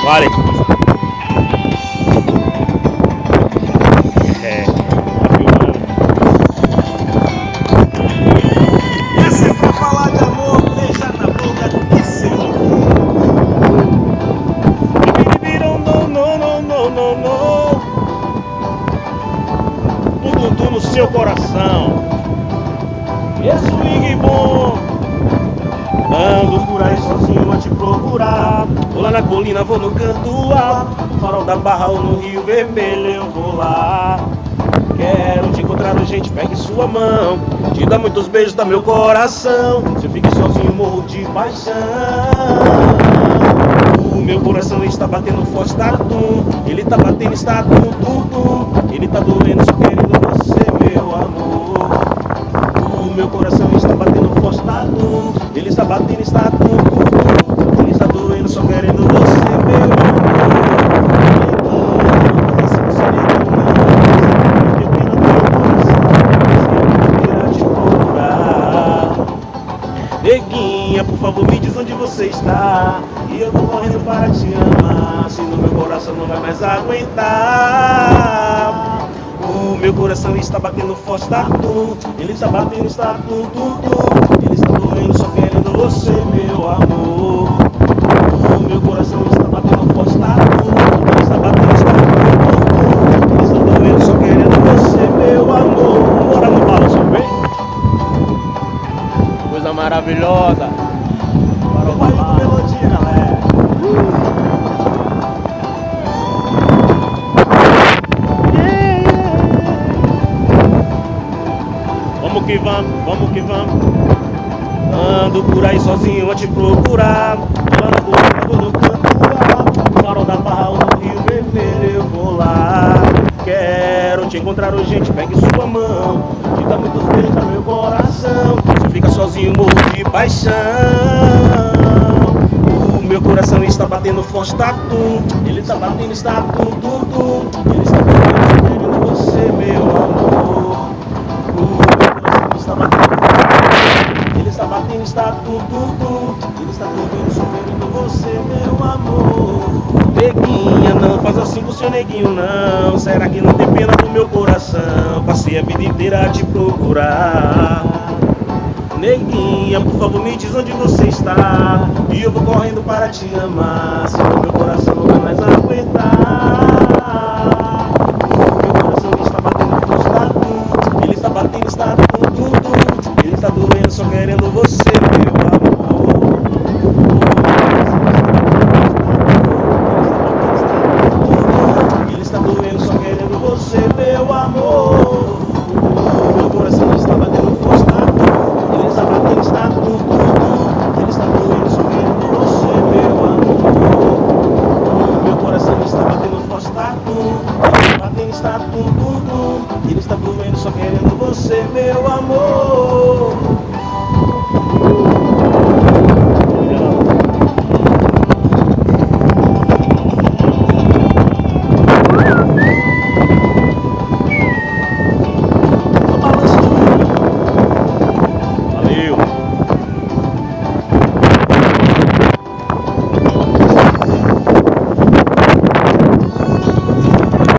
Vale. É, tá filmando. E se for falar de amor, beija na boca do seu. Não. Tudo no seu coração. E swing bom. Ando por aí sozinho a te procurar. Vou lá na colina, vou no canto alto. Farol da Barra ou no Rio Vermelho eu vou lá. Quero te encontrar, gente, pegue sua mão. Te dá muitos beijos, dá meu coração. Se eu fique sozinho, morro de paixão. O meu coração está batendo forte, tá tum. Ele tá batendo, está tum, tum, tum. Ele tá doendo, só querendo você, meu amor. O meu coração está batendo forte, tá tum. Ele está batendo, está tum, tum, tum. Ele está doendo, só querendo você, meu amor. Neguinha, por favor, me diz onde você está. E eu vou correndo para te amar. Se no meu coração não vai mais aguentar. O meu coração está batendo forte, tá tum. Ele está batendo, está tum, tum, tum. Ele está doendo, só querendo você, meu amor. O meu coração está batendo forte, tá tum. Ele está batendo, está tum, tum, tum. Ele está doendo, só querendo você, meu amor. Bora no balanço, vem. Coisa maravilhosa. Bora vai com melodia, galera. Vamos que vamos, vamos que vamos. Ando por aí sozinho a te procurar. Lá na colina, vou no canto alto. Farol da Barra ou no Rio Vermelho eu vou lá. Quero te encontrar urgente, pegue sua mão. Te dá muitos beijos no meu coração. Se fica sozinho, morro de paixão. O meu coração está batendo forte, tá tum. Ele está batendo, está tum, tum, tum. Ele está querendo você, meu amor. Está batendo, ele está batendo, está tudo, ele está doendo, sofrendo você, meu amor. Neguinha, não faz assim com o seu neguinho, não. Será que não tem pena do meu coração? Passei a vida inteira a te procurar. Neguinha, por favor, me diz onde você está. E eu vou correndo para te amar. Se o meu coração não vai mais aguentar.